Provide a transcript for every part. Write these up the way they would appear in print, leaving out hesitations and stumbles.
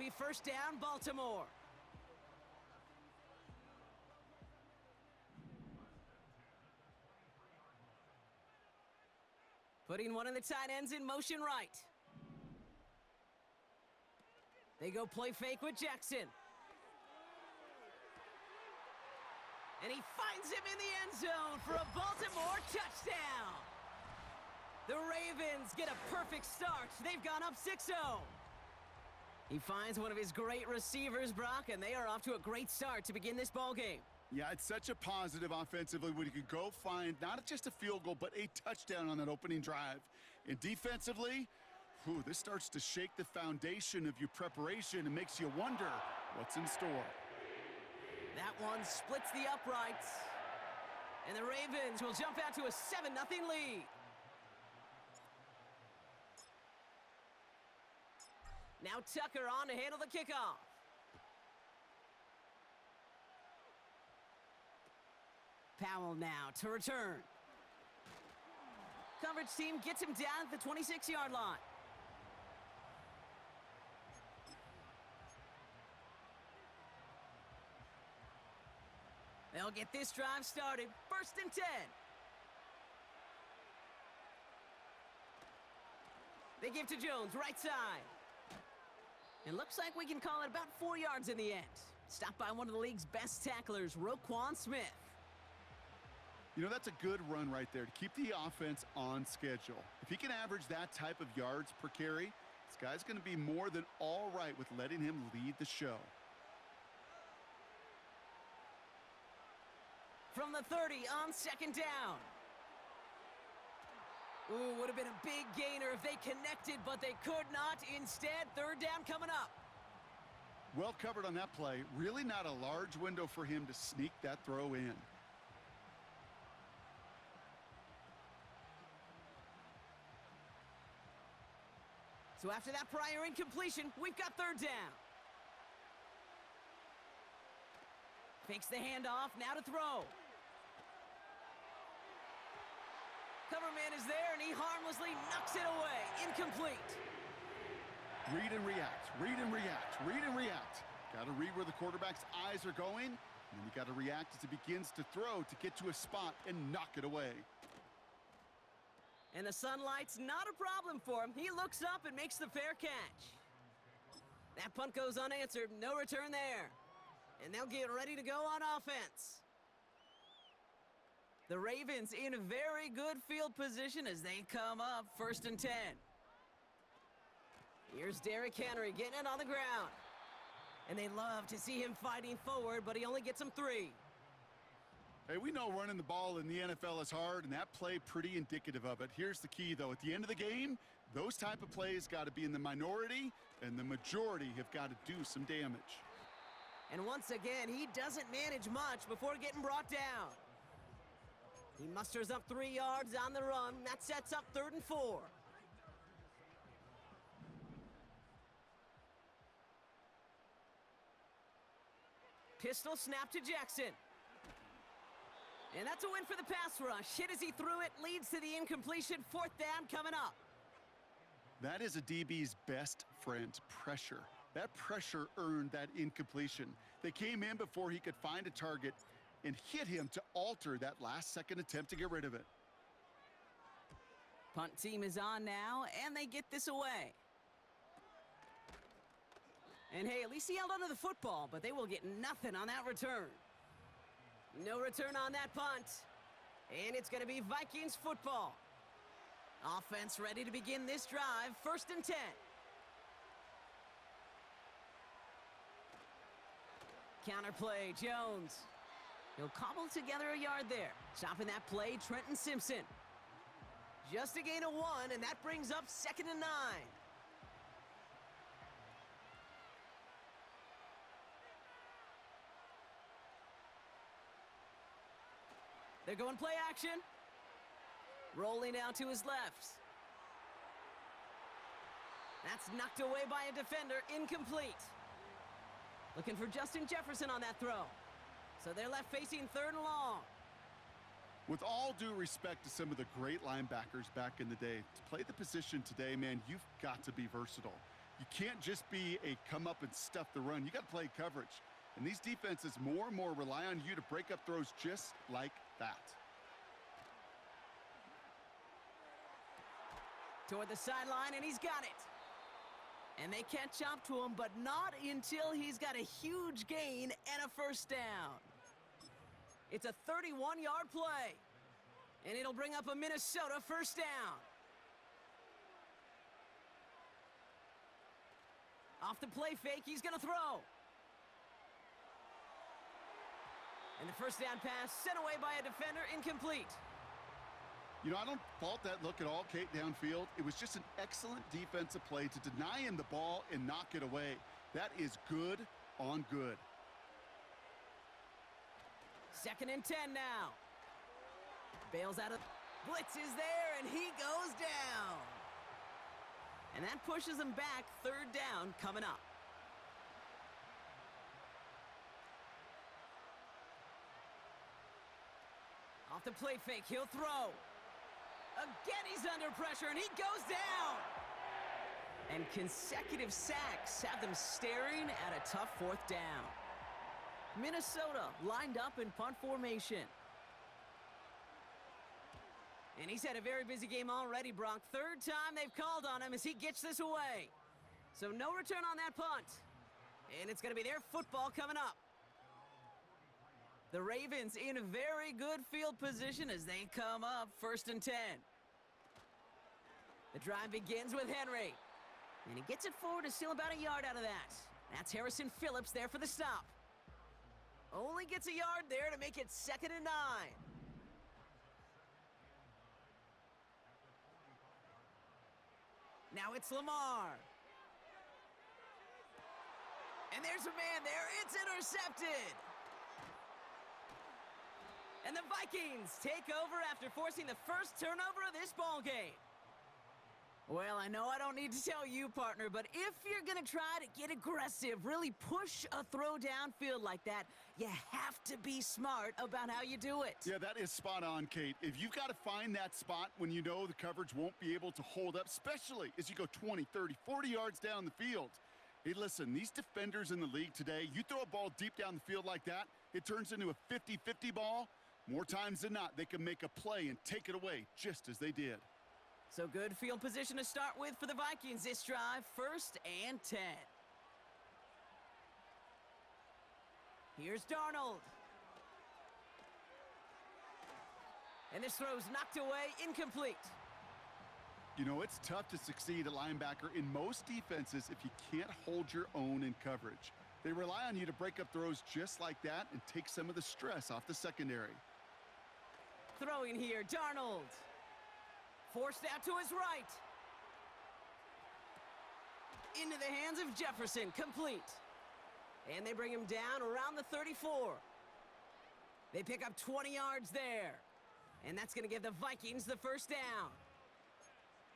be first down, Baltimore. Putting one of the tight ends in motion right. They go play fake with Jackson. And he finds him in the end zone for a Baltimore touchdown. The Ravens get a perfect start. They've gone up 6-0. He finds one of his great receivers, Brock, and they are off to a great start to begin this ballgame. Yeah, it's such a positive offensively when you can go find not just a field goal, but a touchdown on that opening drive. And defensively, this starts to shake the foundation of your preparation and makes you wonder what's in store. That one splits the uprights. And the Ravens will jump out to a 7-0 lead. Now Tucker on to handle the kickoff. Powell now to return. Coverage team gets him down at the 26-yard line. They'll get this drive started. 1st and 10. They give to Jones, right side. It looks like we can call it about 4 yards in the end. Stopped by one of the league's best tacklers, Roquan Smith. You know, that's a good run right there to keep the offense on schedule. If he can average that type of yards per carry, this guy's going to be more than all right with letting him lead the show. From the 30 on 2nd down. Ooh, would have been a big gainer if they connected, but they could not. Instead, 3rd down coming up. Well covered on that play. Really not a large window for him to sneak that throw in. So after that prior incompletion, we've got 3rd down. Fakes the handoff, now to throw. Cover man is there, and he harmlessly knocks it away. Incomplete. Read and react, read and react, read and react. Got to read where the quarterback's eyes are going, and then you got to react as he begins to throw to get to a spot and knock it away. And the sunlight's not a problem for him. He looks up and makes the fair catch. That punt goes unanswered, no return there. And they'll get ready to go on offense. The Ravens in very good field position as they come up 1st and 10. Here's Derrick Henry getting it on the ground. And they love to see him fighting forward, but he only gets them 3. Hey, we know running the ball in the NFL is hard, and that play pretty indicative of it. Here's the key, though. At the end of the game, those type of plays got to be in the minority, and the majority have got to do some damage. And once again, he doesn't manage much before getting brought down. He musters up 3 yards on the run. That sets up 3rd and 4. Pistol snap to Jackson. And that's a win for the pass rush. Hit as he threw it, leads to the incompletion. 4th down coming up. That is a DB's best friend, pressure. That pressure earned that incompletion. They came in before he could find a target and hit him to alter that last-second attempt to get rid of it. Punt team is on now, and they get this away. And hey, at least he held onto the football, but they will get nothing on that return. No return on that punt. And it's going to be Vikings football. Offense ready to begin this drive, 1st and 10. Counterplay, Jones. He'll cobble together a yard there. Stopping that play, Trenton Simpson. Just a gain of 1, and that brings up 2nd and 9. They're going play action. Rolling out to his left. That's knocked away by a defender, incomplete. Looking for Justin Jefferson on that throw. So they're left facing 3rd and long. With all due respect to some of the great linebackers back in the day, to play the position today, man, you've got to be versatile. You can't just be a come up and stuff the run. You got to play coverage. And these defenses more and more rely on you to break up throws just like that. Toward the sideline, and he's got it. And they catch up to him, but not until he's got a huge gain and a first down. It's a 31-yard play. And it'll bring up a Minnesota first down. Off the play fake, he's going to throw. And the first down pass sent away by a defender, incomplete. You know, I don't fault that look at all, Kate, downfield. It was just an excellent defensive play to deny him the ball and knock it away. That is good on good. 2nd and 10 now. Bails out of... Blitz is there, and he goes down. And that pushes him back. 3rd down coming up. Off the play fake, he'll throw. Again, he's under pressure, and he goes down. And consecutive sacks have them staring at a tough 4th down. Minnesota lined up in punt formation. And he's had a very busy game already, Brock. 3rd time they've called on him as he gets this away. So no return on that punt. And it's going to be their football coming up. The Ravens in a very good field position as they come up 1st and 10. The drive begins with Henry. And he gets it forward to steal about a yard out of that. That's Harrison Phillips there for the stop. Only gets a yard there to make it 2nd and 9. Now it's Lamar. And there's a man there. It's intercepted. And the Vikings take over after forcing the first turnover of this ball game. Well, I know I don't need to tell you, partner, but if you're going to try to get aggressive, really push a throw downfield like that, you have to be smart about how you do it. Yeah, that is spot on, Kate. If you've got to find that spot when you know the coverage won't be able to hold up, especially as you go 20, 30, 40 yards down the field. Hey, listen, these defenders in the league today, you throw a ball deep down the field like that, it turns into a 50-50 ball. More times than not, they can make a play and take it away, just as they did. So good field position to start with for the Vikings this drive, 1st and 10. Here's Darnold. And this throw's knocked away, incomplete. You know, it's tough to succeed at linebacker in most defenses if you can't hold your own in coverage. They rely on you to break up throws just like that and take some of the stress off the secondary. Throwing here, Darnold. Forced out to his right. Into the hands of Jefferson, complete. And they bring him down around the 34. They pick up 20 yards there. And that's going to give the Vikings the first down.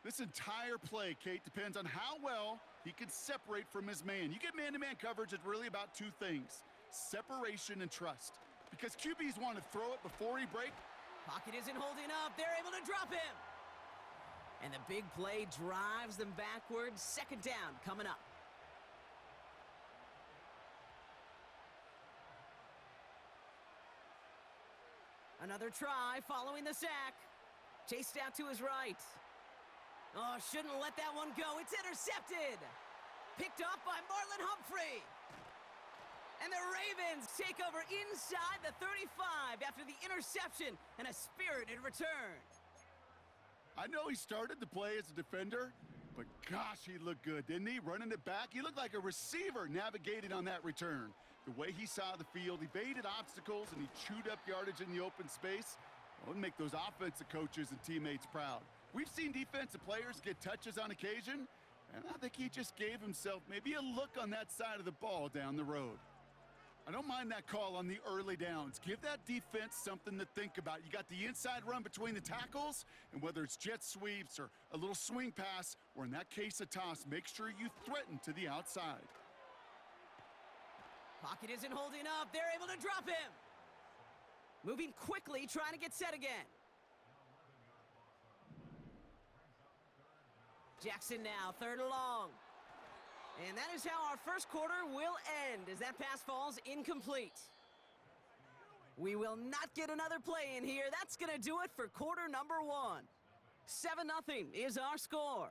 This entire play, Kate, depends on how well he can separate from his man. You get man-to-man coverage, it's really about 2 things: separation and trust. Because QBs want to throw it before he breaks. Pocket isn't holding up. They're able to drop him. And the big play drives them backwards. 2nd down coming up. Another try following the sack. Chased out to his right. Oh, shouldn't let that one go. It's intercepted. Picked off by Marlon Humphrey. And the Ravens take over inside the 35 after the interception and a spirited return. I know he started the play as a defender, but gosh, he looked good, didn't he? Running it back, he looked like a receiver navigating on that return. The way he saw the field, evaded obstacles, and he chewed up yardage in the open space. Well, it'll make those offensive coaches and teammates proud. We've seen defensive players get touches on occasion, and I think he just gave himself maybe a look on that side of the ball down the road. I don't mind that call on the early downs. Give that defense something to think about. You got the inside run between the tackles, and whether it's jet sweeps or a little swing pass, or in that case a toss, make sure you threaten to the outside. Pocket isn't holding up. They're able to drop him. Moving quickly, trying to get set again. Jackson now, 3rd and long. And that is how our first quarter will end as that pass falls incomplete. We will not get another play in here. That's going to do it for quarter number 1. 7-0 is our score.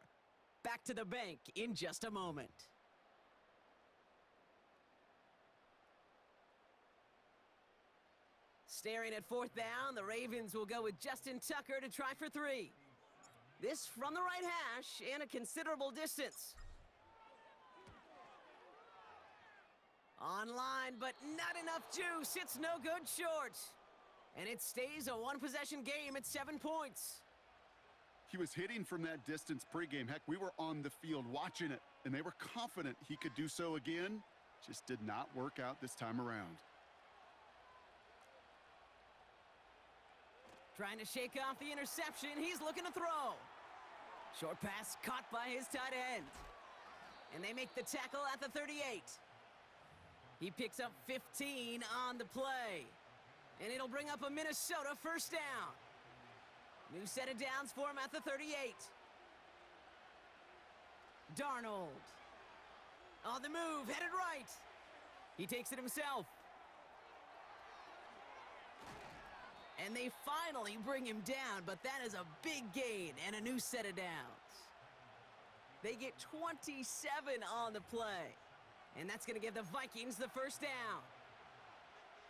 Back to the bank in just a moment. Staring at 4th down, the Ravens will go with Justin Tucker to try for 3. This from the right hash and a considerable distance. Online, but not enough juice. It's no good short. And it stays a one-possession game at 7 points. He was hitting from that distance pregame. Heck, we were on the field watching it, and they were confident he could do so again. Just did not work out this time around. Trying to shake off the interception. He's looking to throw. Short pass caught by his tight end. And they make the tackle at the 38. He picks up 15 on the play. And it'll bring up a Minnesota first down. New set of downs for him at the 38. Darnold. On the move, headed right. He takes it himself. And they finally bring him down, but that is a big gain and a new set of downs. They get 27 on the play. And that's going to give the Vikings the first down.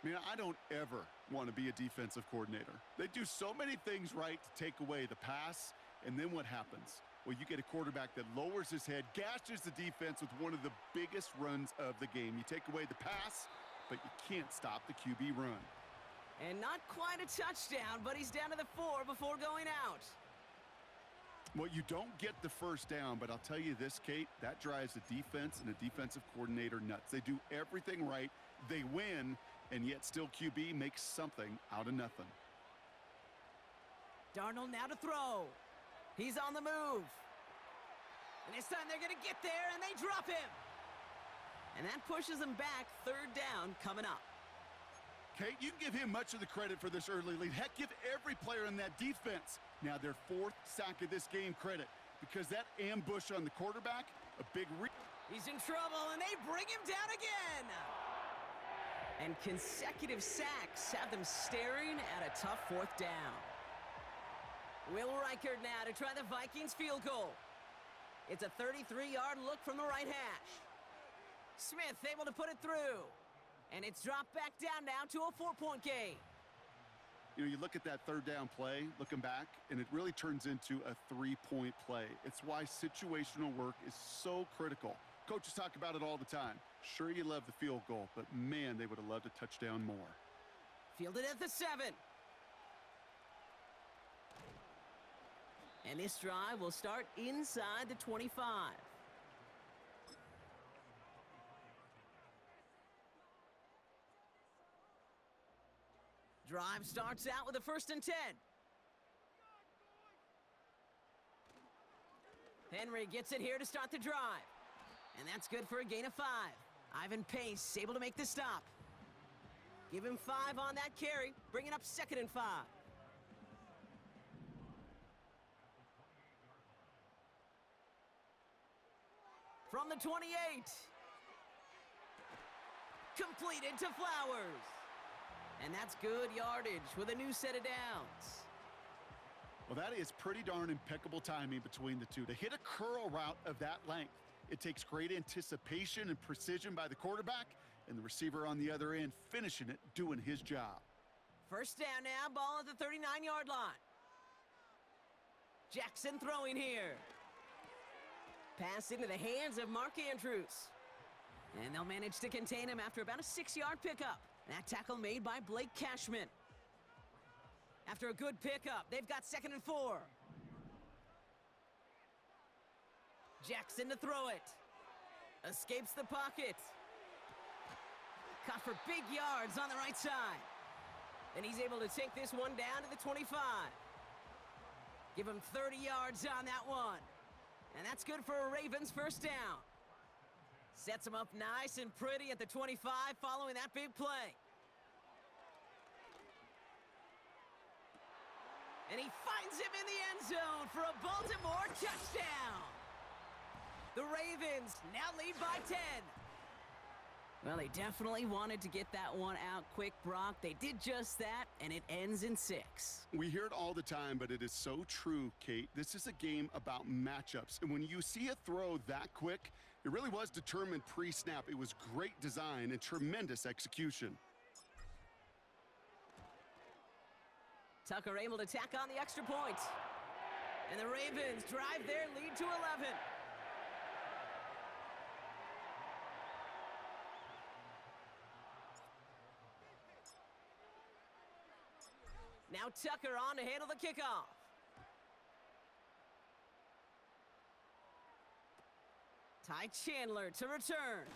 Man, I don't ever want to be a defensive coordinator. They do so many things right to take away the pass, and then what happens? Well, you get a quarterback that lowers his head, gashes the defense with one of the biggest runs of the game. You take away the pass, but you can't stop the QB run. And not quite a touchdown, but he's down to the 4 before going out. Well, you don't get the first down, but I'll tell you this, Kate, that drives the defense and the defensive coordinator nuts. They do everything right, they win, and yet still QB makes something out of nothing. Darnold now to throw. He's on the move. And this time they're going to get there, and they drop him. And that pushes them back. 3rd down coming up. Kate, you can give him much of the credit for this early lead. Heck, give every player in that defense now their 4th sack of this game credit, because that ambush on the quarterback, a big He's in trouble, and they bring him down again. And consecutive sacks have them staring at a tough 4th down. Will Reichard now to try the Vikings field goal. It's a 33-yard look from the right hash. Smith able to put it through. And it's dropped back down now to a 4-point game. You know, you look at that 3rd down play, looking back, and it really turns into a 3-point play. It's why situational work is so critical. Coaches talk about it all the time. Sure, you love the field goal, but man, they would have loved a touchdown more. Fielded at the 7. And this drive will start inside the 25. Drive starts out with a 1st and 10. Henry gets it here to start the drive. And that's good for a gain of 5. Ivan Pace able to make the stop. Give him 5 on that carry, bringing up 2nd and 5. From the 28. Completed to Flowers. And that's good yardage with a new set of downs. Well, that is pretty darn impeccable timing between the two. To hit a curl route of that length, it takes great anticipation and precision by the quarterback, and the receiver on the other end finishing it, doing his job. First down now, ball at the 39-yard line. Jackson throwing here. Pass into the hands of Mark Andrews. And they'll manage to contain him after about a 6-yard pickup. That tackle made by Blake Cashman. After a good pickup, they've got 2nd and 4. Jackson to throw it. Escapes the pocket. Caught for big yards on the right side. And he's able to take this one down to the 25. Give him 30 yards on that one. And that's good for a Ravens first down. Sets him up nice and pretty at the 25 following that big play. And he finds him in the end zone for a Baltimore touchdown. The Ravens now lead by 10. Well, they definitely wanted to get that one out quick, Brock. They did just that, and it ends in 6. We hear it all the time, but it is so true, Kate. This is a game about matchups. And when you see a throw that quick, it really was determined pre-snap. It was great design and tremendous execution. Tucker able to tack on the extra point. And the Ravens drive their lead to 11. Now Tucker on to handle the kickoff. Ty Chandler to return.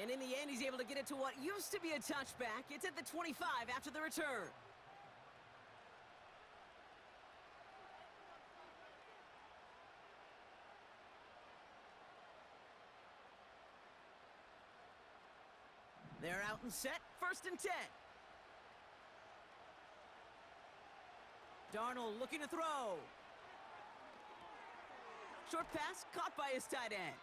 And in the end, he's able to get it to what used to be a touchback. It's at the 25 after the return. They're out and set, 1st and 10. Darnold looking to throw. Short pass caught by his tight end.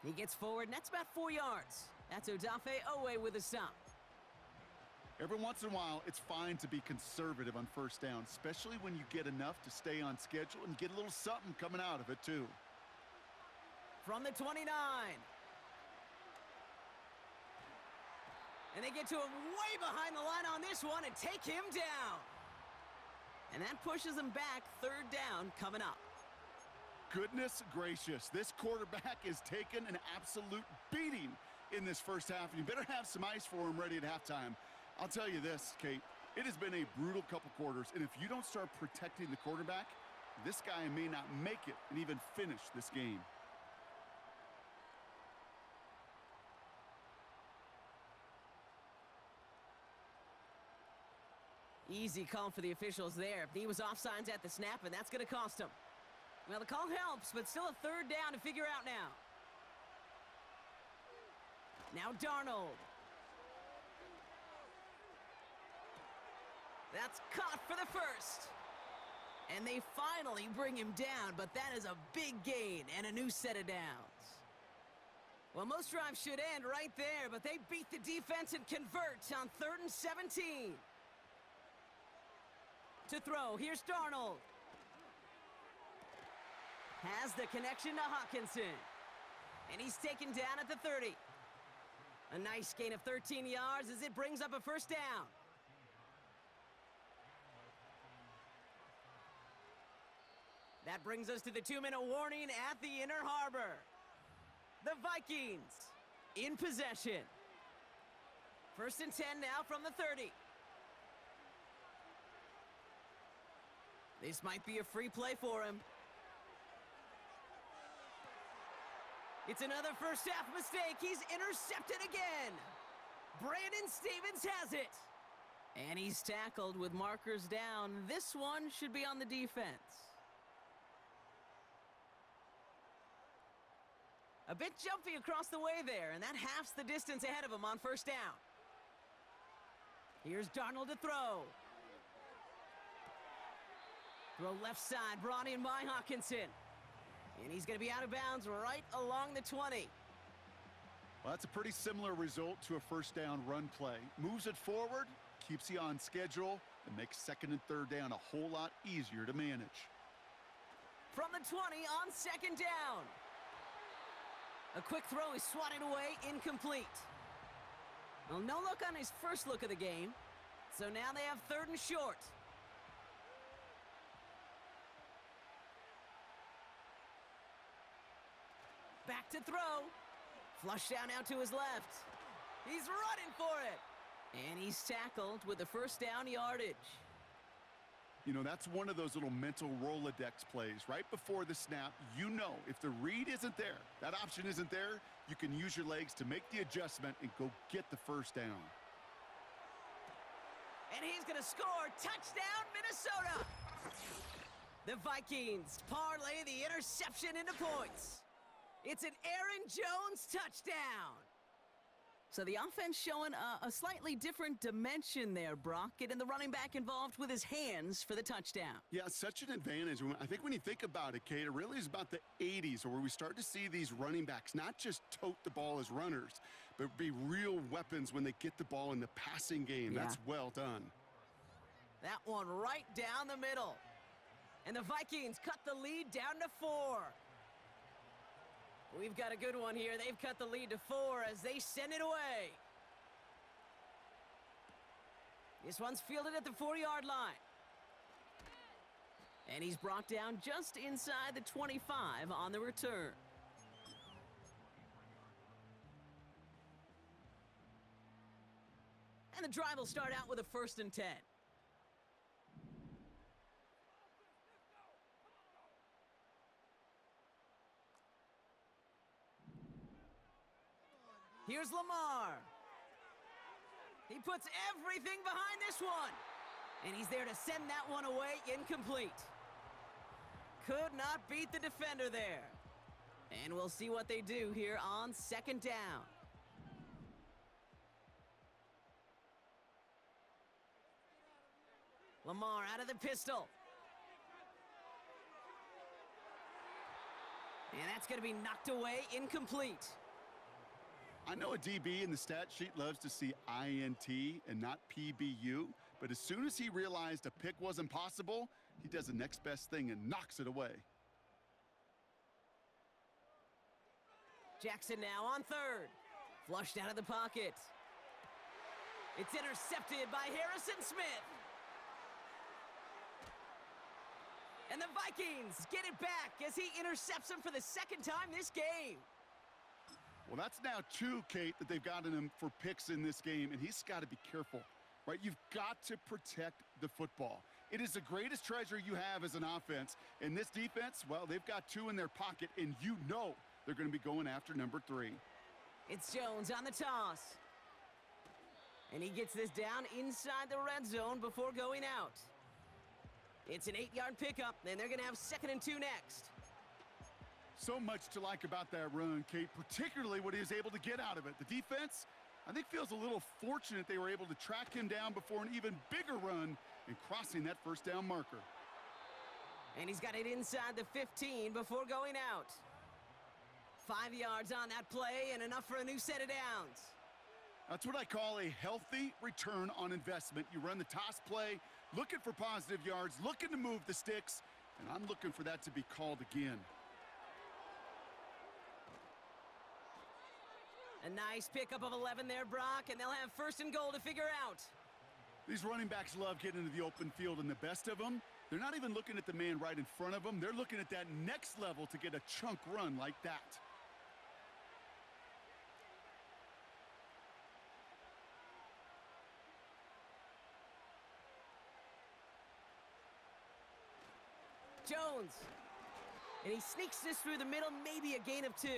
He gets forward, and that's about 4 yards. That's Odafe Owe with a stop. Every once in a while, it's fine to be conservative on 1st down, especially when you get enough to stay on schedule and get a little something coming out of it, too. From the 29. And they get to him way behind the line on this one and take him down. And that pushes them back, 3rd down coming up. Goodness gracious, this quarterback is taking an absolute beating in this first half. And you better have some ice for him ready at halftime. I'll tell you this, Kate, it has been a brutal couple quarters. And if you don't start protecting the quarterback, this guy may not make it and even finish this game. Easy call for the officials there. He was offsides at the snap, and that's going to cost him. Well, the call helps, but still a 3rd down to figure out now. Now Darnold. That's caught for the 1st. And they finally bring him down, but that is a big gain and a new set of downs. Well, most drives should end right there, but they beat the defense and convert on 3rd and 17. To throw, here's Darnold. Has the connection to Hawkinson. And he's taken down at the 30. A nice gain of 13 yards as it brings up a 1st down. That brings us to the 2-minute warning at the Inner Harbor. The Vikings in possession. 1st and 10 now from the 30. This might be a free play for him. It's another first half mistake. He's intercepted again. Brandon Stevens has it. And he's tackled with markers down. This one should be on the defense. A bit jumpy across the way there, and that halves the distance ahead of him on 1st down. Here's Darnold to throw. Throw left side, brought in by Hawkinson. And he's going to be out of bounds right along the 20. Well, that's a pretty similar result to a 1st down run play. Moves it forward, keeps you on schedule, and makes 2nd and 3rd down a whole lot easier to manage. From the 20 on 2nd down. A quick throw is swatted away, incomplete. Well, no look on his first look of the game. So now they have 3rd and short. Back to throw. Flush down out to his left. He's running for it. And he's tackled with the 1st down yardage. You know, that's one of those little mental Rolodex plays. Right before the snap, you know if the read isn't there, that option isn't there, you can use your legs to make the adjustment and go get the 1st down. And he's going to score. Touchdown, Minnesota. The Vikings parlay the interception into points. It's an Aaron Jones touchdown. So the offense showing a slightly different dimension there, Brock, getting the running back involved with his hands for the touchdown. Yeah, such an advantage. I think when you think about it, Kate, it really is about the 80s where we start to see these running backs not just tote the ball as runners, but be real weapons when they get the ball in the passing game. Yeah. That's well done. That one right down the middle. And the Vikings cut the lead down to 4. We've got a good one here. They've cut the lead to 4 as they send it away. This one's fielded at the 4-yard line. And he's brought down just inside the 25 on the return. And the drive will start out with a 1st and 10. Here's Lamar. He puts everything behind this one. And he's there to send that one away incomplete. Could not beat the defender there. And we'll see what they do here on 2nd down. Lamar out of the pistol. And that's going to be knocked away incomplete. I know a DB in the stat sheet loves to see INT and not PBU, but as soon as he realized a pick wasn't possible, he does the next best thing and knocks it away. Jackson now on 3rd. Flushed out of the pocket. It's intercepted by Harrison Smith. And the Vikings get it back as he intercepts him for the 2nd time this game. Well, that's now 2, Kate, that they've gotten him for picks in this game, and he's got to be careful, right? You've got to protect the football. It is the greatest treasure you have as an offense. And this defense, well, they've got 2 in their pocket, and you know they're going to be going after number 3. It's Jones on the toss. And he gets this down inside the red zone before going out. It's an 8-yard pickup, and they're going to have 2nd and 2 next. So much to like about that run, Kate, particularly what he was able to get out of it. The defense, I think, feels a little fortunate they were able to track him down before an even bigger run and crossing that 1st down marker. And he's got it inside the 15 before going out. 5 yards on that play and enough for a new set of downs. That's what I call a healthy return on investment. You run the toss play, looking for positive yards, looking to move the sticks, and I'm looking for that to be called again. A nice pickup of 11 there, Brock, and they'll have 1st and goal to figure out. These running backs love getting into the open field, and the best of them, they're not even looking at the man right in front of them. They're looking at that next level to get a chunk run like that. Jones. And he sneaks this through the middle, maybe a gain of 2.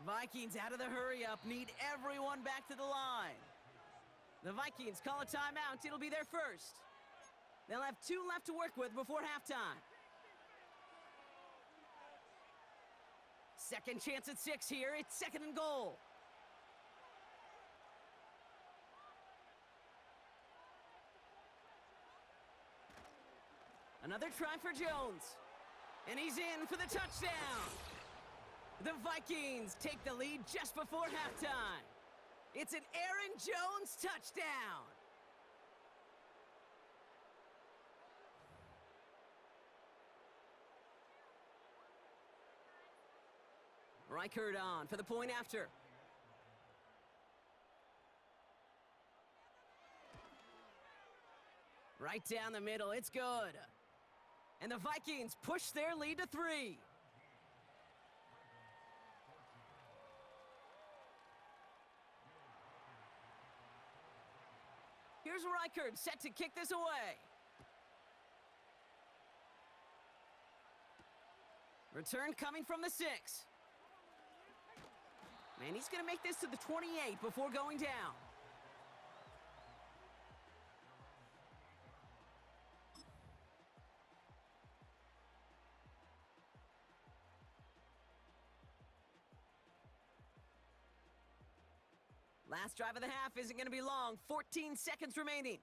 Vikings out of the hurry-up, need everyone back to the line. The Vikings call a timeout. It'll be their 1st. They'll have 2 left to work with before halftime. 2nd chance at 6 here. It's 2nd and goal. Another try for Jones. And he's in for the touchdown. The Vikings take the lead just before halftime. It's an Aaron Jones touchdown. Reichert on for the point after. Right down the middle, it's good. And the Vikings push their lead to 3. Here's Reichert set to kick this away. Return coming from the 6. Man, he's going to make this to the 28 before going down. Last drive of the half isn't going to be long. 14 seconds remaining.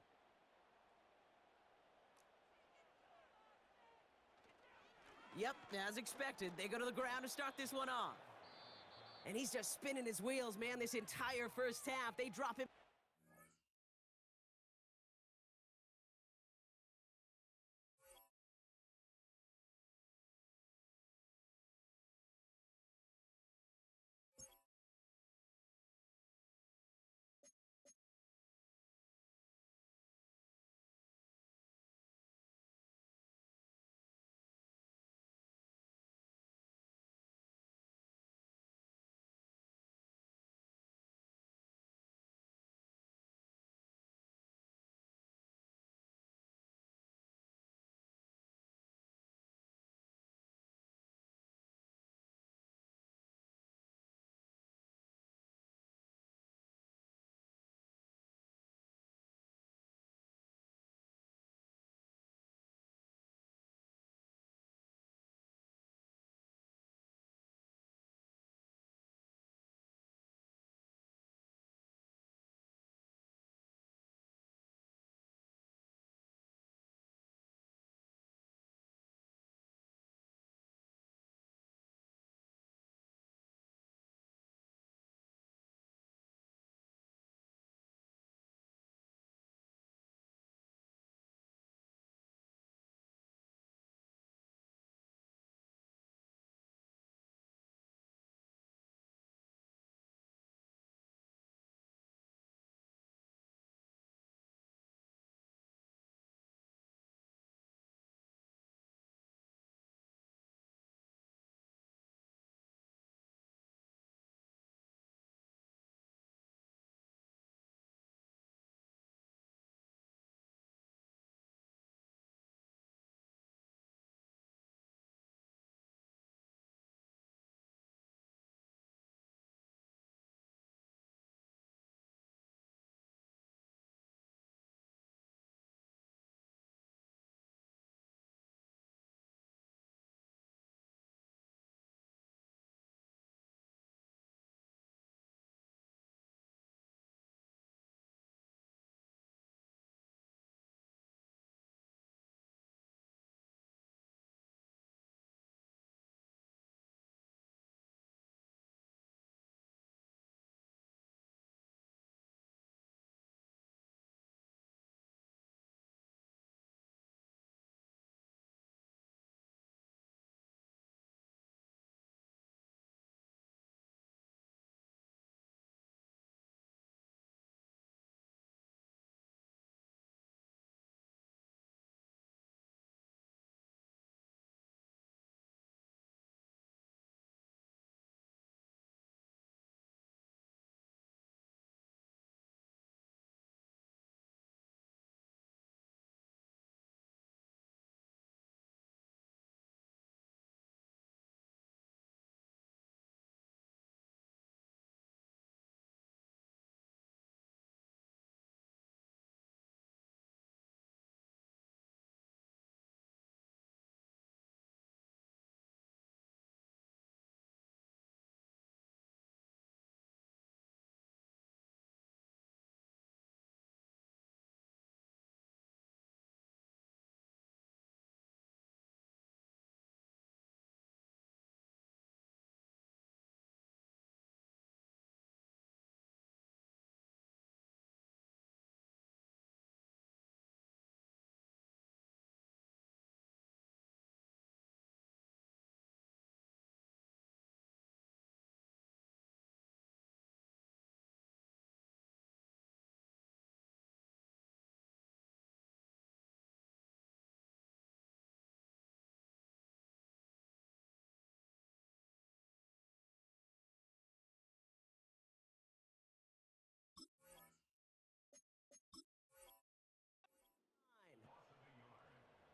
Yep, as expected, they go to the ground to start this one off. And he's just spinning his wheels, man, this entire first half. They drop him.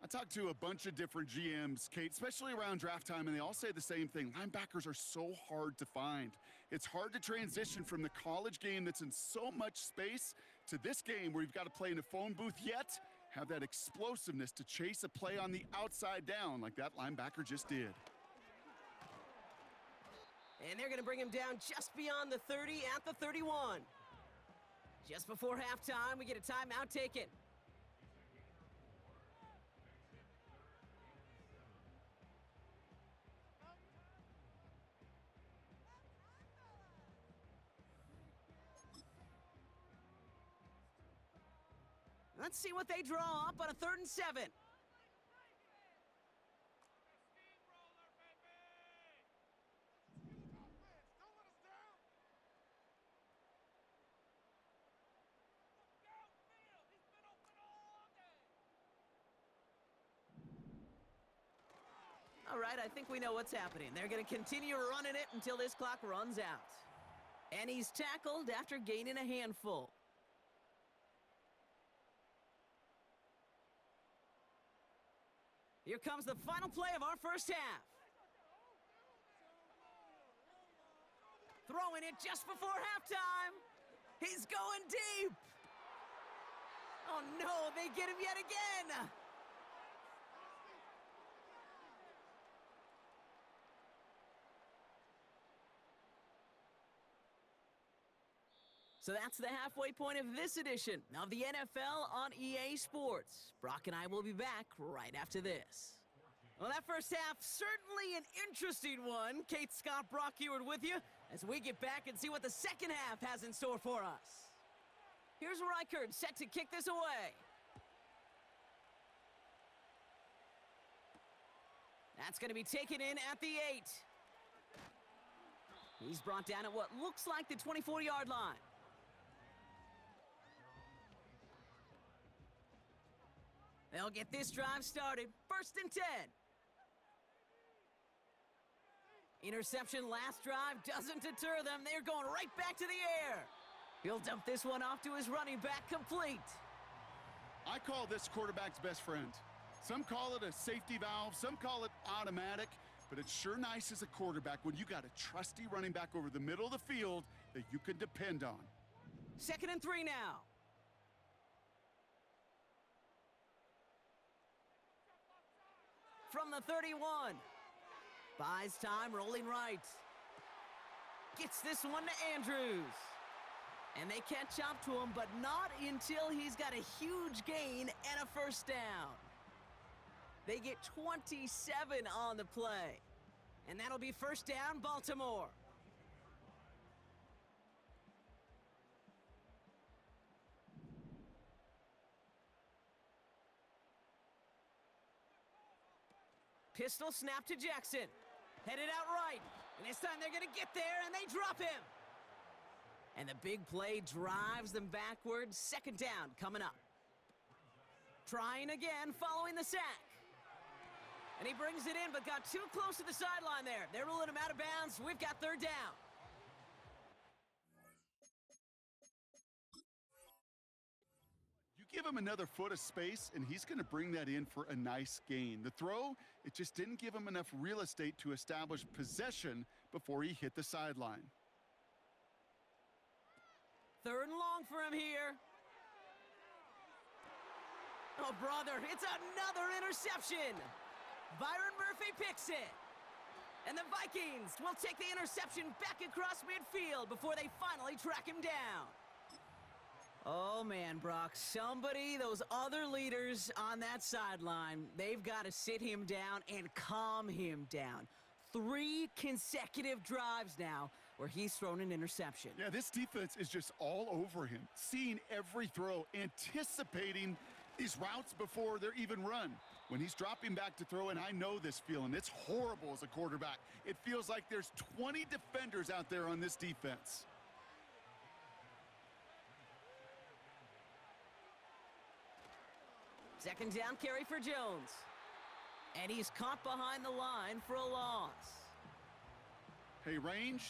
I talked to a bunch of different GMs, Kate, especially around draft time, and they all say the same thing. Linebackers are so hard to find. It's hard to transition from the college game that's in so much space to this game where you've got to play in a phone booth, yet have that explosiveness to chase a play on the outside down like that linebacker just did. And they're going to bring him down just beyond the 30 at the 31. Just before halftime, we get a timeout taken. Let's see what they draw up on a 3rd and 7. All right, I think we know what's happening. They're going to continue running it until this clock runs out. And he's tackled after gaining a handful. Here comes the final play of our first half. Throwing it just before halftime. He's going deep. Oh no, they get him yet again. So that's the halfway point of this edition of the NFL on EA Sports. Brock and I will be back right after this. Well, that first half, certainly an interesting one. Kate, Scott, Brock Eward with you as we get back and see what the second half has in store for us. Here's Reichert set to kick this away. That's going to be taken in at the 8. He's brought down at what looks like the 24-yard line. They'll get this drive started. 1st and 10. Interception last drive doesn't deter them. They're going right back to the air. He'll dump this one off to his running back, complete. I call this quarterback's best friend. Some call it a safety valve, some call it automatic, but it's sure nice as a quarterback when you got a trusty running back over the middle of the field that you can depend on. 2nd and 3 now. From the 31. Buys time, rolling right. Gets this one to Andrews. And they catch up to him, but not until he's got a huge gain and a first down. They get 27 on the play. And that'll be first down, Baltimore. Pistol snap to Jackson. Headed out right. And this time they're going to get there, and they drop him. And the big play drives them backwards. 2nd down coming up. Trying again following the sack. And he brings it in, but got too close to the sideline there. They're ruling him out of bounds. We've got 3rd down. Give him another foot of space, and he's going to bring that in for a nice gain. The throw, it just didn't give him enough real estate to establish possession before he hit the sideline. 3rd and long for him here. Oh, brother, it's another interception. Byron Murphy picks it. And the Vikings will take the interception back across midfield before they finally track him down. Oh, man, Brock, those other leaders on that sideline, they've got to sit him down and calm him down. 3 consecutive drives now where he's thrown an interception. Yeah, this defense is just all over him, seeing every throw, anticipating these routes before they're even run. When he's dropping back to throw, and I know this feeling, it's horrible as a quarterback. It feels like there's 20 defenders out there on this defense. Second down carry for Jones. And he's caught behind the line for a loss. Hey, range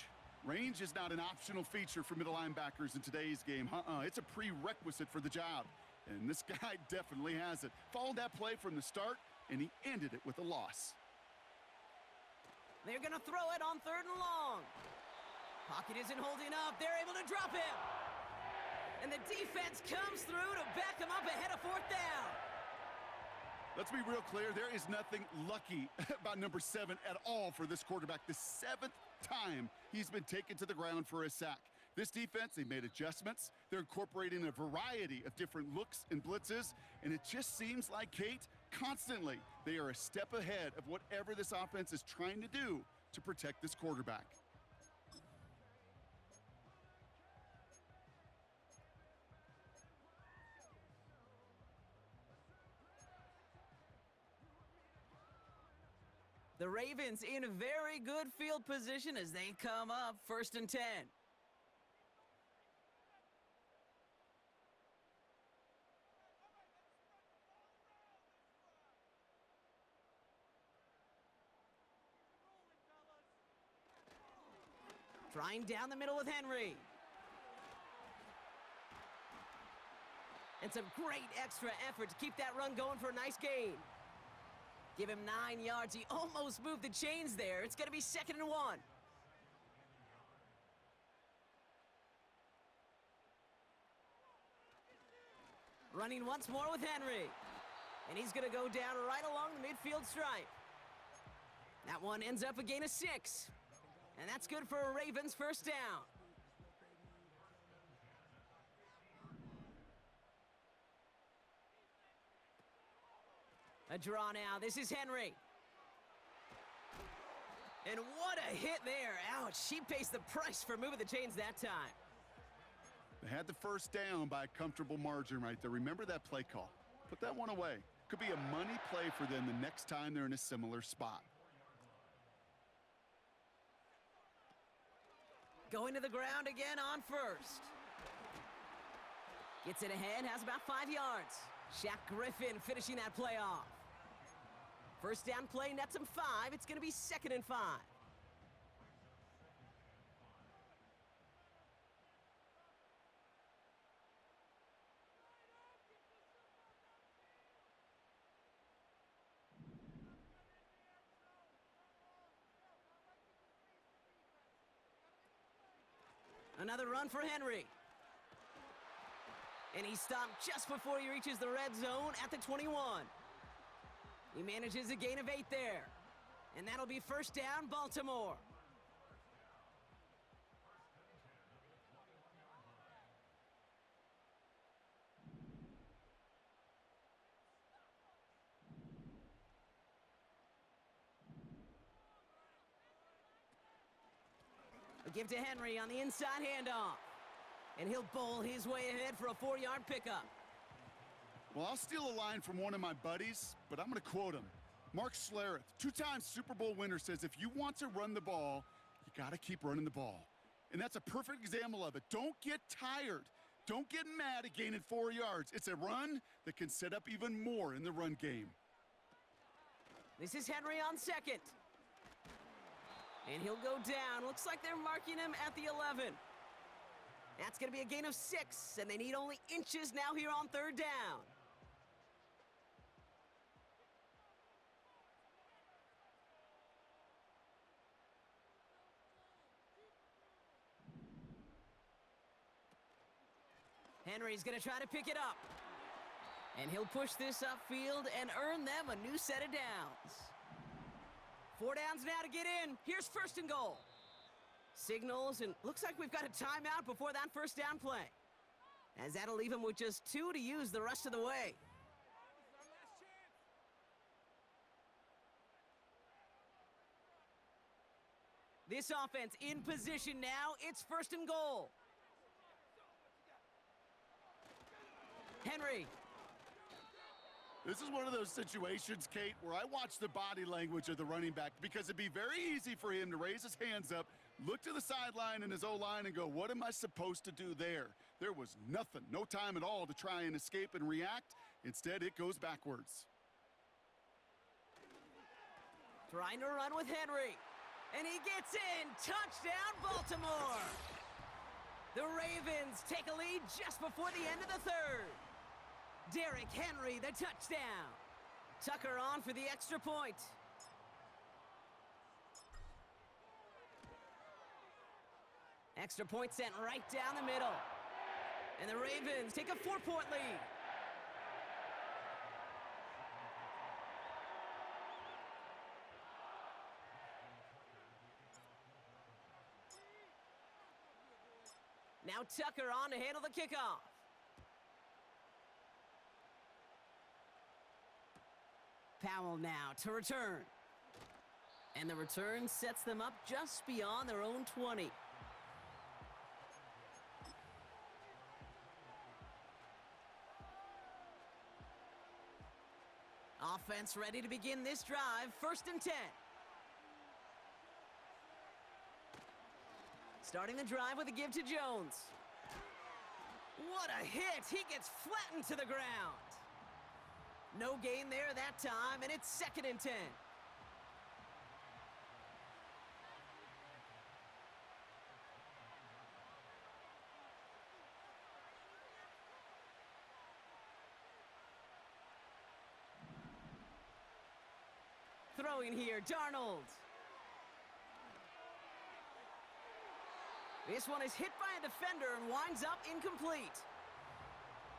is not an optional feature for middle linebackers in today's game. It's a prerequisite for the job. And this guy definitely has it. Followed that play from the start, and he ended it with a loss. They're going to throw it on 3rd and long. Pocket isn't holding up. They're able to drop him. And the defense comes through to back him up ahead of 4th down. Let's be real clear, there is nothing lucky about number 7 at all for this quarterback. The 7th time he's been taken to the ground for a sack. This defense, they made adjustments. They're incorporating a variety of different looks and blitzes, and it just seems like, Kate, constantly they are a step ahead of whatever this offense is trying to do to protect this quarterback. The Ravens in a very good field position as they come up 1st and 10. Trying down the middle with Henry. And some great extra effort to keep that run going for a nice gain. Give him 9 yards. He almost moved the chains there. It's going to be 2nd and 1. Running once more with Henry. And he's going to go down right along the midfield stripe. That one ends up a gain of 6. And that's good for a Ravens 1st down. A draw now. This is Henry. And what a hit there. Ouch. She pays the price for moving the chains that time. They had the 1st down by a comfortable margin right there. Remember that play call. Put that one away. Could be a money play for them the next time they're in a similar spot. Going to the ground again on 1st. Gets it ahead, has about 5 yards. Shaq Griffin finishing that play off. 1st down play, nets him 5. It's going to be 2nd and 5. Another run for Henry. And he stopped just before he reaches the red zone at the 21. He manages a gain of 8 there. And that'll be 1st down, Baltimore. A give to Henry on the inside handoff. And he'll bowl his way ahead for a 4-yard pickup. Well, I'll steal a line from one of my buddies, but I'm going to quote him. Mark Schlereth, 2-time Super Bowl winner, says if you want to run the ball, you got to keep running the ball. And that's a perfect example of it. Don't get tired. Don't get mad at gaining 4 yards. It's a run that can set up even more in the run game. This is Henry on 2nd. And he'll go down. Looks like they're marking him at the 11. That's going to be a gain of 6, and they need only inches now here on 3rd down. Henry's going to try to pick it up. And he'll push this upfield and earn them a new set of downs. 4 downs now to get in. Here's 1st and goal. Signals, and looks like we've got a timeout before that 1st down play. As that'll leave him with just 2 to use the rest of the way. This offense in position now. It's 1st and goal. Henry. This is one of those situations, Kate, where I watch the body language of the running back because it'd be very easy for him to raise his hands up, look to the sideline in his O-line and go, what am I supposed to do there? There was nothing, no time at all to try and escape and react. Instead, it goes backwards. Trying to run with Henry. And he gets in. Touchdown, Baltimore. The Ravens take a lead just before the end of the 3rd. Derrick Henry, the touchdown. Tucker on for the extra point. Extra point sent right down the middle. And the Ravens take a 4-point lead. Now Tucker on to handle the kickoff. Powell now to return. And the return sets them up just beyond their own 20. Offense ready to begin this drive. 1st and 10. Starting the drive with a give to Jones. What a hit! He gets flattened to the ground. No gain there that time, and it's 2nd and 10. Throwing here, Darnold. This one is hit by a defender and winds up incomplete.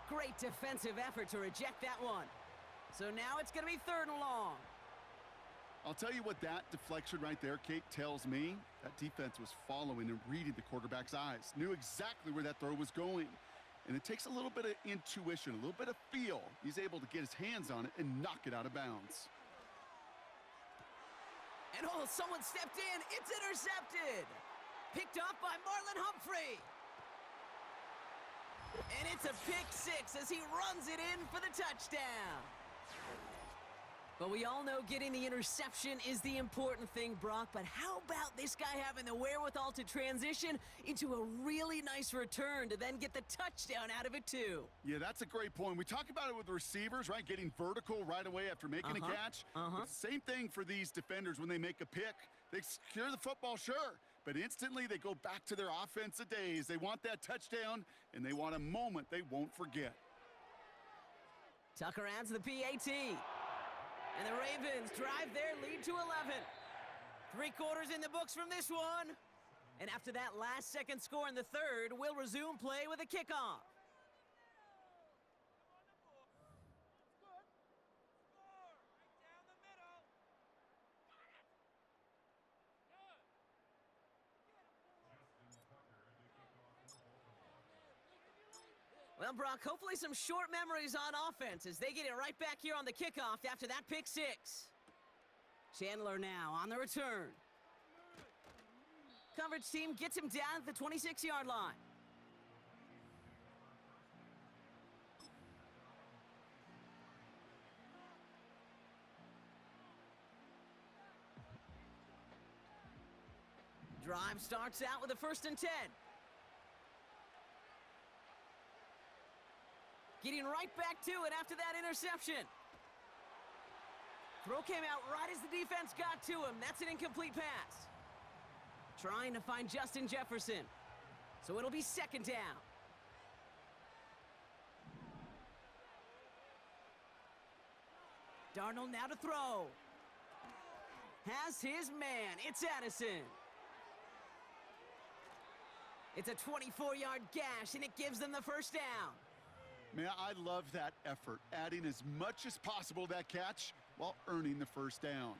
Great defensive effort to reject that one. So now it's going to be 3rd and long. I'll tell you what that deflection right there, Kate, tells me. That defense was following and reading the quarterback's eyes. Knew exactly where that throw was going. And it takes a little bit of intuition, a little bit of feel. He's able to get his hands on it and knock it out of bounds. And oh, someone stepped in. It's intercepted. Picked off by Marlon Humphrey. And it's a pick 6 as he runs it in for the touchdown. But we all know getting the interception is the important thing, Brock. But how about this guy having the wherewithal to transition into a really nice return to then get the touchdown out of it, too? Yeah, that's a great point. We talk about it with the receivers, right? Getting vertical right away after making a catch. It's the same thing for these defenders when they make a pick. They secure the football, sure. But instantly they go back to their offensive days. They want that touchdown, and they want a moment they won't forget. Tucker adds the PAT. And the Ravens drive their lead to 11. 3 quarters in the books from this one. And after that last-second score in the 3rd, we'll resume play with a kickoff. Well, Brock, hopefully some short memories on offense as they get it right back here on the kickoff after that pick 6. Chandler now on the return. Coverage team gets him down at the 26-yard line. Drive starts out with a 1st and 10. Getting right back to it after that interception. Throw came out right as the defense got to him. That's an incomplete pass. Trying to find Justin Jefferson. So it'll be 2nd down. Darnold now to throw. Has his man. It's Addison. It's a 24-yard gash, and it gives them the 1st down. Man, I love that effort, adding as much as possible to that catch while earning the 1st down.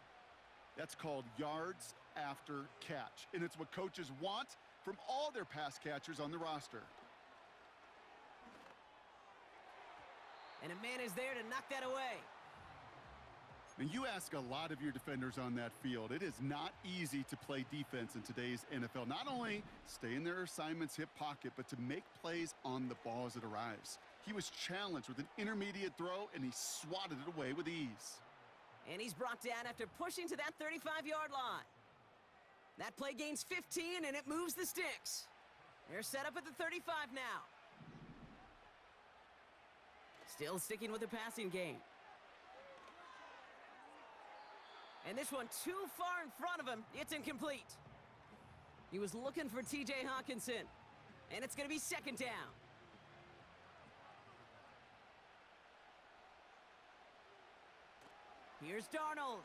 That's called yards after catch, and it's what coaches want from all their pass catchers on the roster. And a man is there to knock that away. And you ask a lot of your defenders on that field. It is not easy to play defense in today's NFL. Not only stay in their assignment's hip pocket, but to make plays on the ball as it arrives. He was challenged with an intermediate throw, and he swatted it away with ease. And he's brought down after pushing to that 35-yard line. That play gains 15, and it moves the sticks. They're set up at the 35 now. Still sticking with the passing game. And this one too far in front of him. It's incomplete. He was looking for T.J. Hawkinson. And it's going to be 2nd down. Here's Darnold.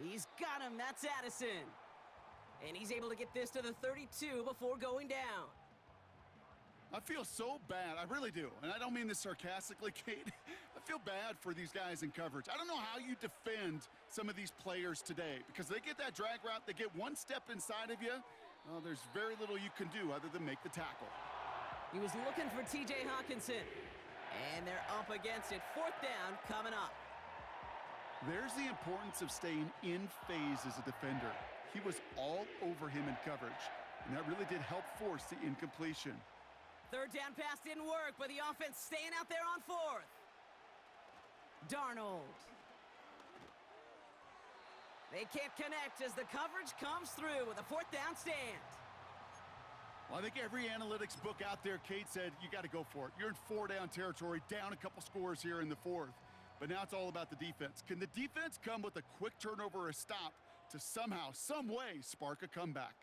He's got him. That's Addison. And he's able to get this to the 32 before going down. I feel so bad. I really do. And I don't mean this sarcastically, Kate. I feel bad for these guys in coverage. I don't know how you defend some of these players today because they get that drag route, they get one step inside of you, Well, there's very little you can do other than make the tackle. He was looking for T.J. Hawkinson. And they're up against it. Fourth down coming up. There's the importance of staying in phase as a defender. He was all over him in coverage, and that really did help force the incompletion. Third down pass didn't work, but the offense staying out there on fourth. Darnold. They can't connect as the coverage comes through with a fourth down stand. Well, I think every analytics book out there, Kate, said you got to go for it. You're in four-down territory, down a couple scores here in the fourth. But now it's all about the defense. Can the defense come with a quick turnover or a stop to somehow, some way, spark a comeback?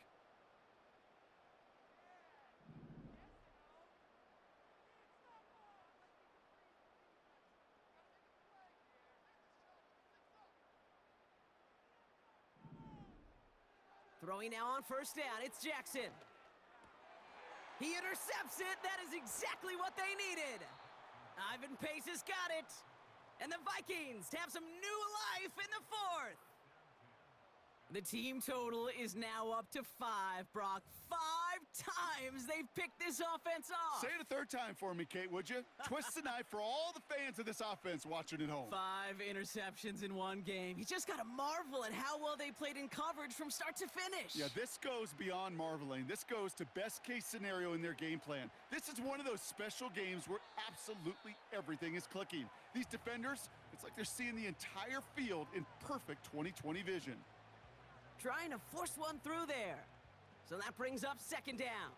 Throwing now on first down, it's Jackson. He intercepts it. That is exactly what they needed. Ivan Pace has got it. And the Vikings have some new life in the fourth. The team total is now up to 5, Brock. 5 times they've picked this offense off. Say it a third time for me, Kate, would you? Twist the knife for all the fans of this offense watching at home. 5 interceptions in one game. You just got to marvel at how well they played in coverage from start to finish. Yeah, this goes beyond marveling. This goes to best-case scenario in their game plan. This is one of those special games where absolutely everything is clicking. These defenders, it's like they're seeing the entire field in perfect 20/20 vision. Trying to force one through there. So that brings up second down.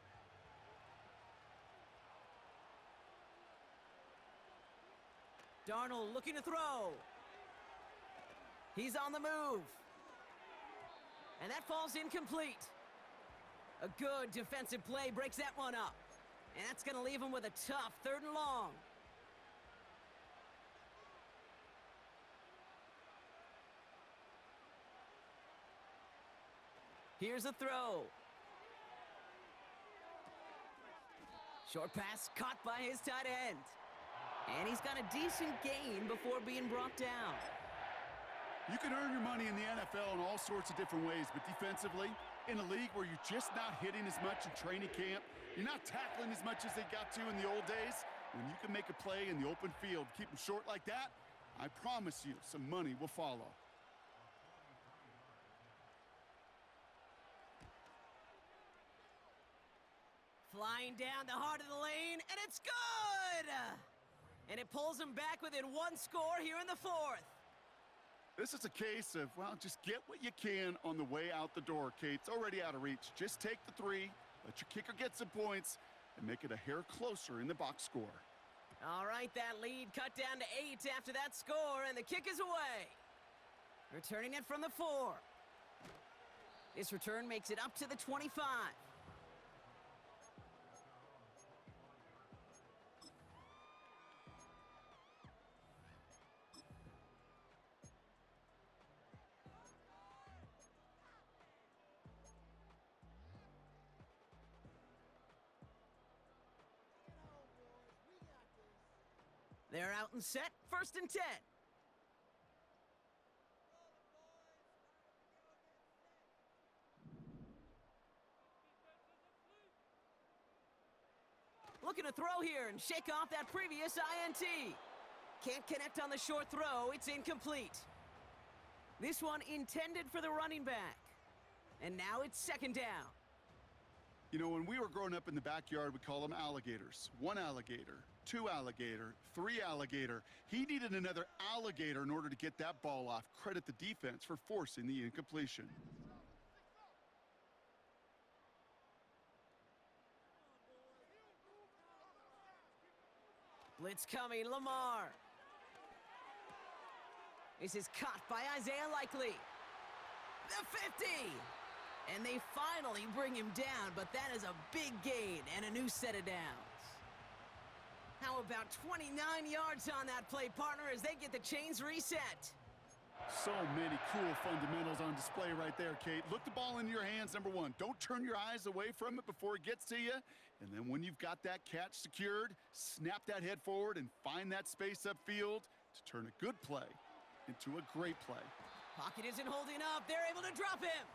Darnold looking to throw. He's on the move. And that falls incomplete. A good defensive play breaks that one up. And that's going to leave him with a tough 3rd and long. Here's a throw. Short pass caught by his tight end. And he's got a decent gain before being brought down. You can earn your money in the NFL in all sorts of different ways, but defensively, in a league where you're just not hitting as much in training camp, you're not tackling as much as they got to in the old days, when you can make a play in the open field, keep them short like that, I promise you some money will follow. Flying down the heart of the lane, and it's good! And it pulls him back within 1 score here in the fourth. This is a case of, well, just get what you can on the way out the door, Kate. It's already out of reach. Just take the 3, let your kicker get some points, and make it a hair closer in the box score. All right, that lead cut down to 8 after that score, and the kick is away. Returning it from the 4. This return makes it up to the 25. They're out and set, 1st and 10. Looking to throw here and shake off that previous INT. Can't connect on the short throw, it's incomplete. This one intended for the running back. And now it's 2nd down. You know, when we were growing up in the backyard, we call them alligators. 1 alligator, 2 alligator, 3 alligator. He needed another alligator in order to get that ball off. Credit the defense for forcing the incompletion. Blitz coming, Lamar. This is caught by Isaiah Likely. The 50! And they finally bring him down, but that is a big gain and a new set of downs. How about 29 yards on that play, partner, as they get the chains reset? So many cool fundamentals on display right there, Kate. Look the ball into your hands, number 1. Don't turn your eyes away from it before it gets to you. And then when you've got that catch secured, snap that head forward and find that space upfield to turn a good play into a great play. Pocket isn't holding up. They're able to drop him.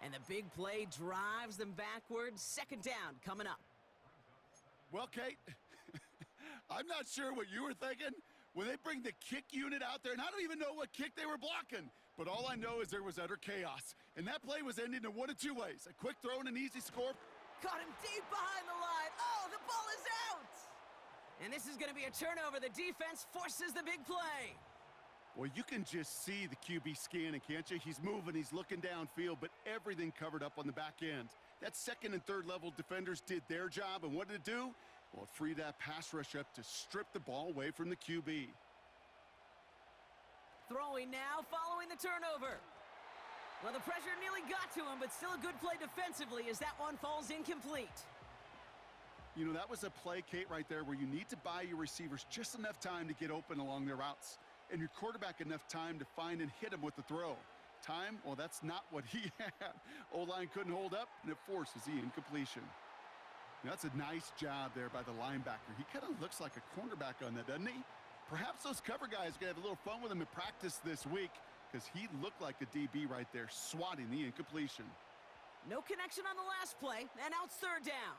And the big play drives them backwards. Second down coming up. Well, Kate, I'm not sure what you were thinking when they bring the kick unit out there, and I don't even know what kick they were blocking. But all I know is there was utter chaos. And that play was ending in one of two ways. A quick throw and an easy score. Caught him deep behind the line. Oh, the ball is out! And this is going to be a turnover. The defense forces the big play. Well, you can just see the QB scanning, can't you? He's moving, he's looking downfield, but everything covered up on the back end. That second and third level defenders did their job, and what did it do? Well, it freed that pass rush up to strip the ball away from the QB. Throwing now, following the turnover. Well, the pressure nearly got to him, but still a good play defensively as that one falls incomplete. You know, that was a play, Kate, right there where you need to buy your receivers just enough time to get open along their routes, and your quarterback enough time to find and hit him with the throw. Time? Well, that's not what he had. O-line couldn't hold up, and it forces the incompletion. Now, that's a nice job there by the linebacker. He kind of looks like a cornerback on that, doesn't he? Perhaps those cover guys are going to have a little fun with him in practice this week because he looked like a DB right there, swatting the incompletion. No connection on the last play, and now it's third down.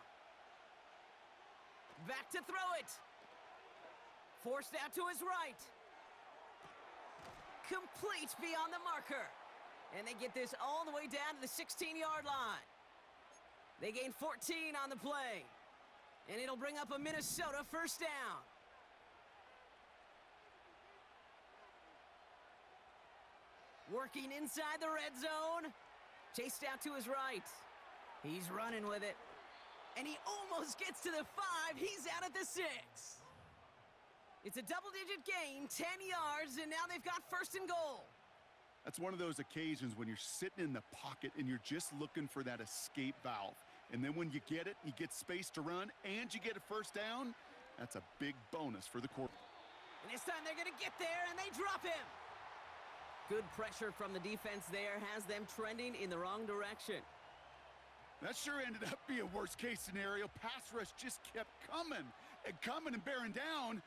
Back to throw it. Forced out to his right. Complete beyond the marker. And they get this all the way down to the 16-yard line. They gain 14 on the play. And it'll bring up a Minnesota first down. Working inside the red zone. Chased out to his right. He's running with it. And he almost gets to the 5. He's out at the 6. It's a double-digit gain, 10 yards, and now they've got first and goal. That's one of those occasions when you're sitting in the pocket and you're just looking for that escape valve. And then when you get it, you get space to run, and you get a first down, that's a big bonus for the quarterback. And this time they're going to get there, and they drop him. Good pressure from the defense there has them trending in the wrong direction. That sure ended up being a worst-case scenario. Pass rush just kept coming and bearing down,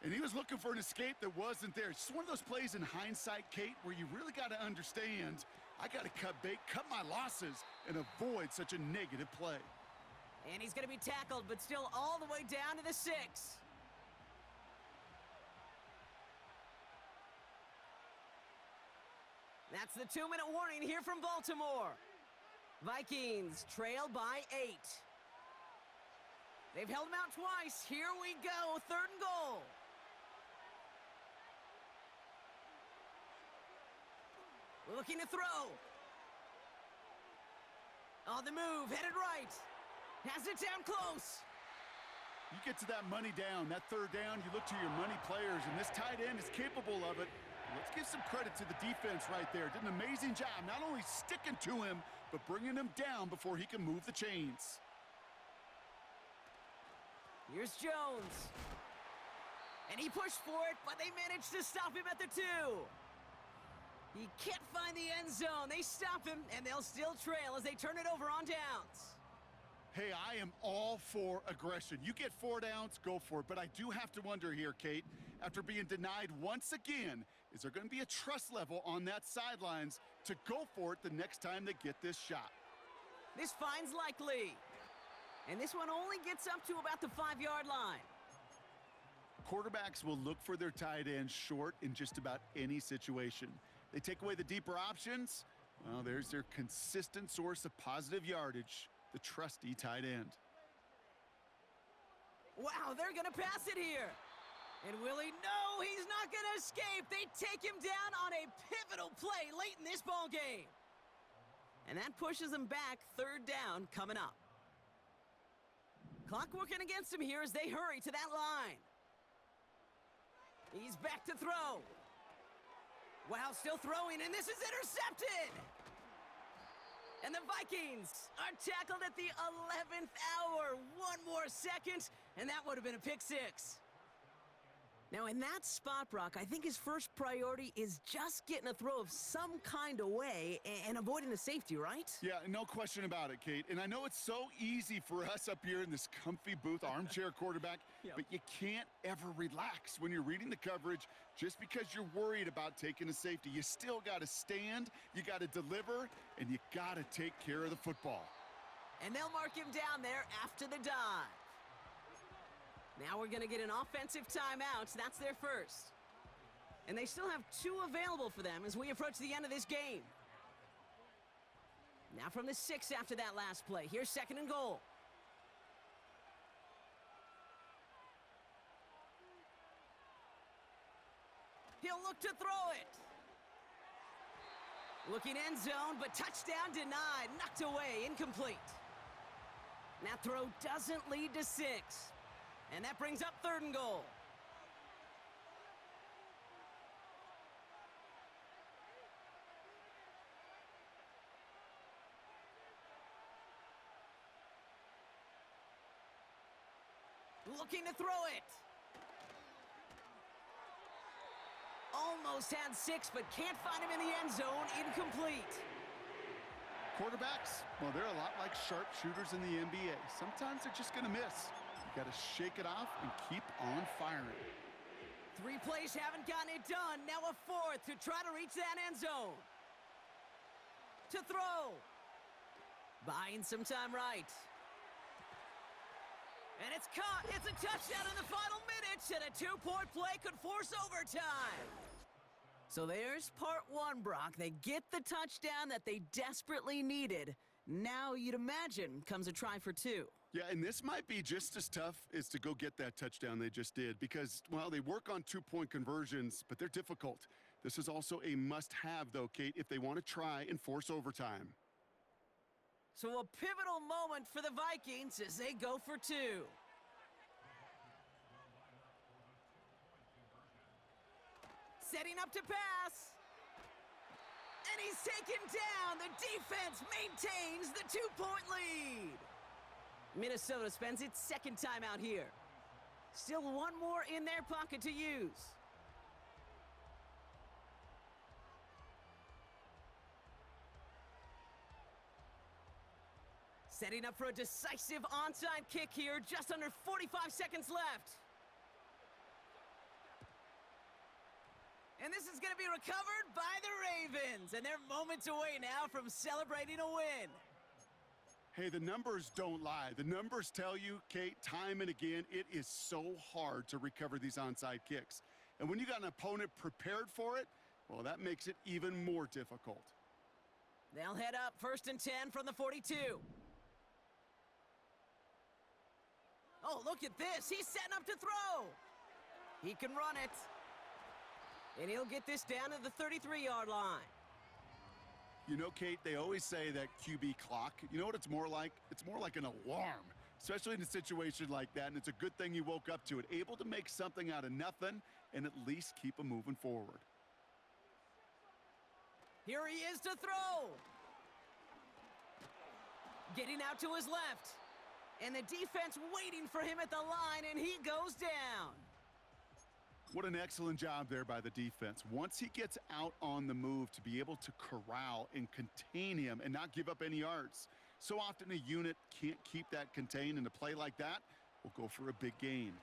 and he was looking for an escape that wasn't there. It's just one of those plays in hindsight, Kate, where you really got to understand, I got to cut bait, cut my losses, and avoid such a negative play. And he's going to be tackled, but still all the way down to the 6. That's the 2-minute warning here from Baltimore. Vikings trail by 8. They've held them out twice. Here we go, third and goal. Looking to throw. On the move, headed right. Has it down close. You get to that money down, that third down, you look to your money players, and this tight end is capable of it. Let's give some credit to the defense right there. Did an amazing job, not only sticking to him, but bringing him down before he can move the chains. Here's Jones. And he pushed for it, but they managed to stop him at the 2. He can't find the end zone. They stop him, and they'll still trail as they turn it over on downs. Hey, I am all for aggression. You get 4 downs, go for it. But I do have to wonder here, Kate, after being denied once again, is there going to be a trust level on that sidelines to go for it the next time they get this shot? This fine's likely. And this one only gets up to about the 5-yard line. Quarterbacks will look for their tight end short in just about any situation. They take away the deeper options. Well, there's their consistent source of positive yardage, the trusty tight end. Wow, they're going to pass it here. And will he? No, he's not going to escape. They take him down on a pivotal play late in this ball game. And that pushes them back, third down coming up. Clock working against him here as they hurry to that line. He's back to throw. Wow, still throwing, and this is intercepted. And the Vikings are tackled at the 11th hour. One more second, and that would have been a pick 6. Now, in that spot, Brock, I think his first priority is just getting a throw of some kind of way and avoiding the safety, right? Yeah, no question about it, Kate. And I know it's so easy for us up here in this comfy booth, armchair quarterback, Yep. but you can't ever relax when you're reading the coverage just because you're worried about taking a safety. You still got to stand, you got to deliver, and you got to take care of the football. And they'll mark him down there after the dive. Now we're going to get an offensive timeout. That's their first. And they still have 2 available for them as we approach the end of this game. Now from the 6 after that last play. Here's 2nd and goal. He'll look to throw it. Looking end zone, but touchdown denied. Knocked away, incomplete. That throw doesn't lead to 6. And that brings up 3rd and goal. Looking to throw it. Almost had 6, but can't find him in the end zone. Incomplete. Quarterbacks, well, they're a lot like sharpshooters in the NBA. Sometimes they're just going to miss. You got to shake it off and keep on firing. 3 plays haven't gotten it done. Now a 4th to try to reach that end zone. To throw. Buying some time right. And it's caught. It's a touchdown in the final minutes, and a 2-point play could force overtime. So there's part 1, Brock. They get the touchdown that they desperately needed. Now you'd imagine comes a try for 2. Yeah, and this might be just as tough as to go get that touchdown they just did because, well, they work on 2-point conversions, but they're difficult. This is also a must-have, though, Kate, if they want to try and force overtime. So a pivotal moment for the Vikings as they go for 2. Setting up to pass. And he's taken down. The defense maintains the 2-point lead. Minnesota spends its 2nd time out here. Still 1 more in their pocket to use. Setting up for a decisive onside kick here. Just under 45 seconds left. And this is going to be recovered by the Ravens. And they're moments away now from celebrating a win. Hey, the numbers don't lie. The numbers tell you, Kate, time and again, it is so hard to recover these onside kicks. And when you got an opponent prepared for it, well, that makes it even more difficult. They'll head up 1st and 10 from the 42. Oh, look at this. He's setting up to throw. He can run it. And he'll get this down to the 33-yard line. You know, Kate, they always say that QB clock, you know what it's more like? It's more like an alarm, especially in a situation like that, and it's a good thing you woke up to it, able to make something out of nothing and at least keep them moving forward. Here he is to throw. Getting out to his left. And the defense waiting for him at the line, and he goes down. What an excellent job there by the defense. Once he gets out on the move, to be able to corral and contain him and not give up any yards. So often a unit can't keep that contained, and a play like that will go for a big gain.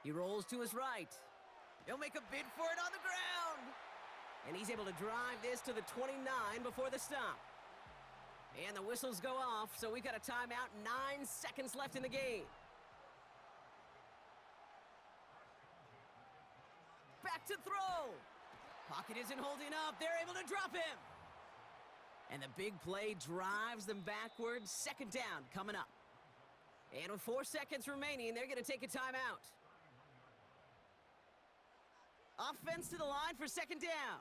He rolls to his right. He'll make a bid for it on the ground. And he's able to drive this to the 29 before the stop. And the whistles go off, so we've got a timeout. 9 seconds left in the game. Back to throw. Pocket isn't holding up. They're able to drop him. And the big play drives them backwards. 2nd down coming up. And with 4 seconds remaining, they're going to take a timeout. Offense to the line for 2nd down.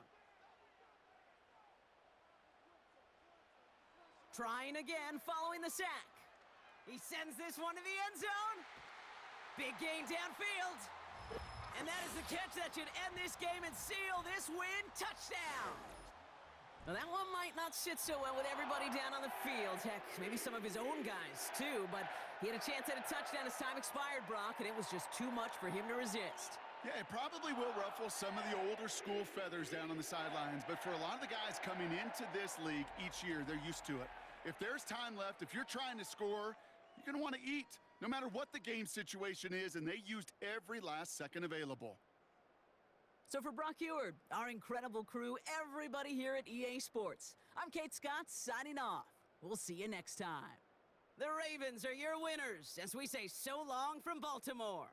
Trying again following the sack. He sends this one to the end zone. Big gain downfield. And that is the catch that should end this game and seal this win. Touchdown. Now that one might not sit so well with everybody down on the field. Heck, maybe some of his own guys too, but he had a chance at a touchdown as time expired, Brock, and it was just too much for him to resist. Yeah, it probably will ruffle some of the older school feathers down on the sidelines, but for a lot of the guys coming into this league each year, they're used to it. If there's time left, if you're trying to score, you're going to want to eat, no matter what the game situation is, and they used every last second available. So for Brock Eward, our incredible crew, everybody here at EA Sports, I'm Kate Scott signing off. We'll see you next time. The Ravens are your winners as we say so long from Baltimore.